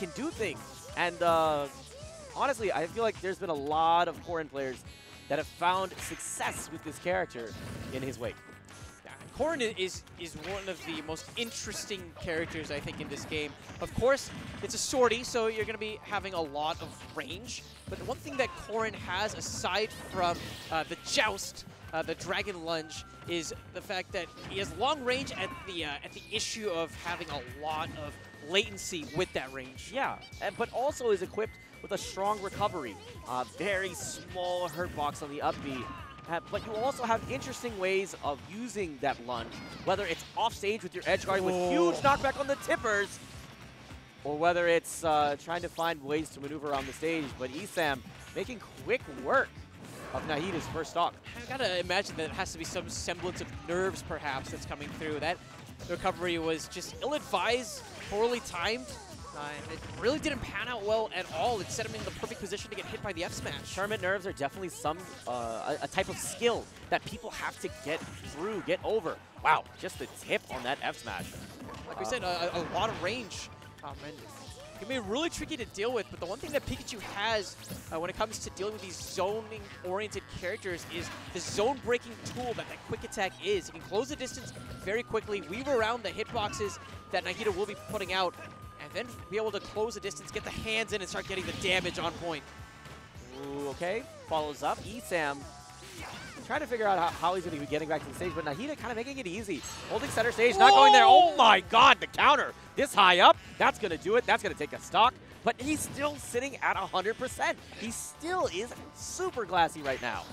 can do things. And honestly, I feel like there's been a lot of Corrin players that have found success with this character in his wake. Corrin is one of the most interesting characters, I think, in this game. Of course, it's a sortie, so you're going to be having a lot of range. But the one thing that Corrin has, aside from the Joust, the Dragon Lunge, is the fact that he has long range at the issue of having a lot of latency with that range. Yeah, but also is equipped with a strong recovery. Very small hurt box on the up B. But you also have interesting ways of using that lunge, whether it's off stage with your edge guard with huge knockback on the tippers, or whether it's trying to find ways to maneuver around the stage. But ESAM making quick work of Nyhita's first stock. I gotta imagine that it has to be some semblance of nerves, perhaps, that's coming through. That recovery was just ill-advised, poorly timed. And it really didn't pan out well at all. It set him in the perfect position to get hit by the F smash. Tournament nerves are definitely a type of skill that people have to get through, get over. Wow, just the tip on that F smash. Like we said, a lot of range. And it can be really tricky to deal with, but the one thing that Pikachu has when it comes to dealing with these zoning-oriented characters is the zone-breaking tool that quick attack is. It can close the distance very quickly, weave around the hitboxes that Nyhita will be putting out, and then be able to close the distance, get the hands in, and start getting the damage on point. Ooh, okay, follows up. ESAM trying to figure out how he's going to be getting back to the stage, but Nyhita kind of making it easy. Holding center stage, not going there. Oh my god, the counter. This high up, that's going to do it. That's going to take a stock, but he's still sitting at 100%. He still is super glassy right now.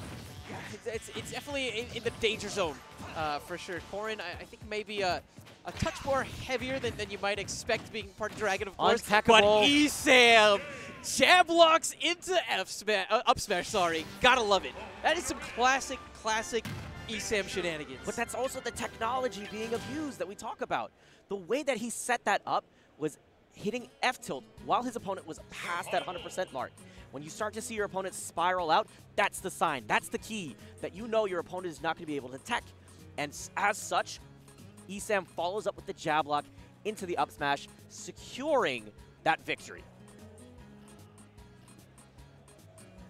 Yeah, it's definitely in the danger zone for sure. Corrin, I think maybe a touch more heavier than you might expect being part of Dragon, of course. Untackable. But ESAM jab locks into up smash, sorry. Gotta love it. That is some classic ESAM shenanigans. But that's also the technology being abused that we talk about. The way that he set that up was hitting F tilt while his opponent was past that 100% mark. When you start to see your opponent spiral out, that's the sign, that's the key, that you know your opponent is not going to be able to tech. And as such, ESAM follows up with the jab lock into the up smash, securing that victory.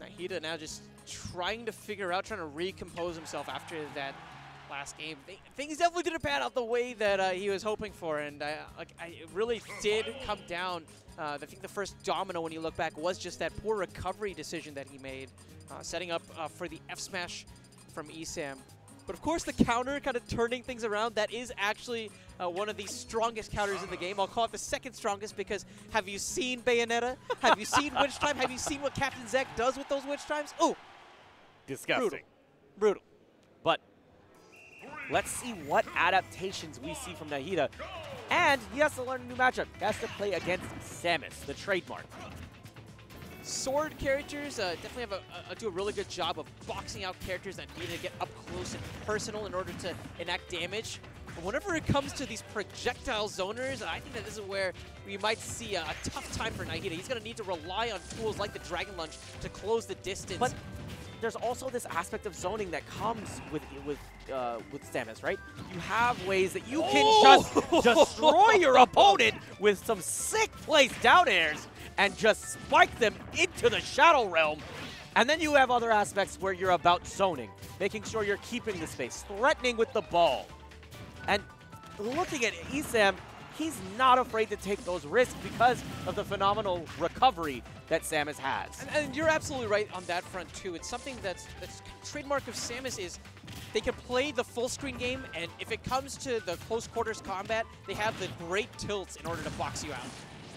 Nyhita now just trying to recompose himself after that last game. Things definitely didn't pan out the way that he was hoping for, and it really did come down. I think the first domino, when you look back, was just that poor recovery decision that he made, setting up for the F smash from ESAM. But of course, the counter kind of turning things around, that is actually one of the strongest counters in the game. I'll call it the second strongest because have you seen Bayonetta? Have you seen Witch Time? Have you seen what Captain Zek does with those Witch Times? Oh, disgusting. Brutal. But let's see what adaptations we see from Nyhita. And he has to learn a new matchup. He has to play against Samus, the trademark. Sword characters definitely have do a really good job of boxing out characters that need to get up close and personal in order to enact damage. But whenever it comes to these projectile zoners, I think that this is where we might see a tough time for Nyhita. He's going to need to rely on tools like the Dragon Lunge to close the distance. But there's also this aspect of zoning that comes with Samus, right? You have ways that you can just destroy your opponent with some sick place down airs and just spike them into the Shadow Realm. And then you have other aspects where you're about zoning, making sure you're keeping the space, threatening with the ball. And looking at ESAM, he's not afraid to take those risks because of the phenomenal recovery that Samus has. And you're absolutely right on that front too. It's something that's trademark of Samus is they can play the full screen game, and if it comes to the close quarters combat, they have the great tilts in order to box you out.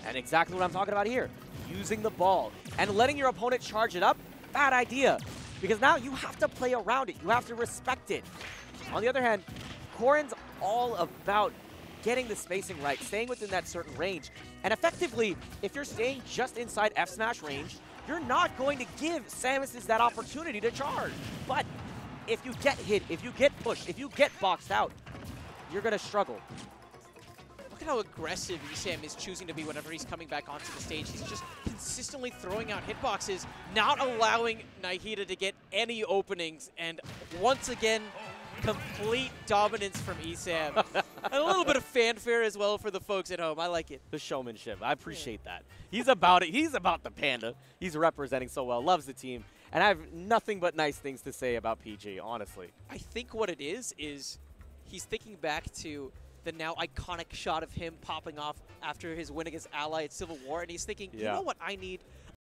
And exactly what I'm talking about here. Using the ball and letting your opponent charge it up, bad idea. Because now you have to play around it. You have to respect it. On the other hand, Corrin's all about getting the spacing right, staying within that certain range. And effectively, if you're staying just inside F smash range, you're not going to give Samus that opportunity to charge. But if you get hit, if you get pushed, if you get boxed out, you're going to struggle. Look at how aggressive ESAM is choosing to be whenever he's coming back onto the stage. He's just consistently throwing out hitboxes, not allowing Nyhita to get any openings. And once again, complete dominance from ESAM. And a little bit of fanfare as well for the folks at home. I like it. The showmanship. I appreciate that. He's about it. He's about the Panda. He's representing so well. Loves the team. And I have nothing but nice things to say about PG, honestly. I think what it is he's thinking back to the now iconic shot of him popping off after his win against Ally at Civil War, and he's thinking, you know what I need?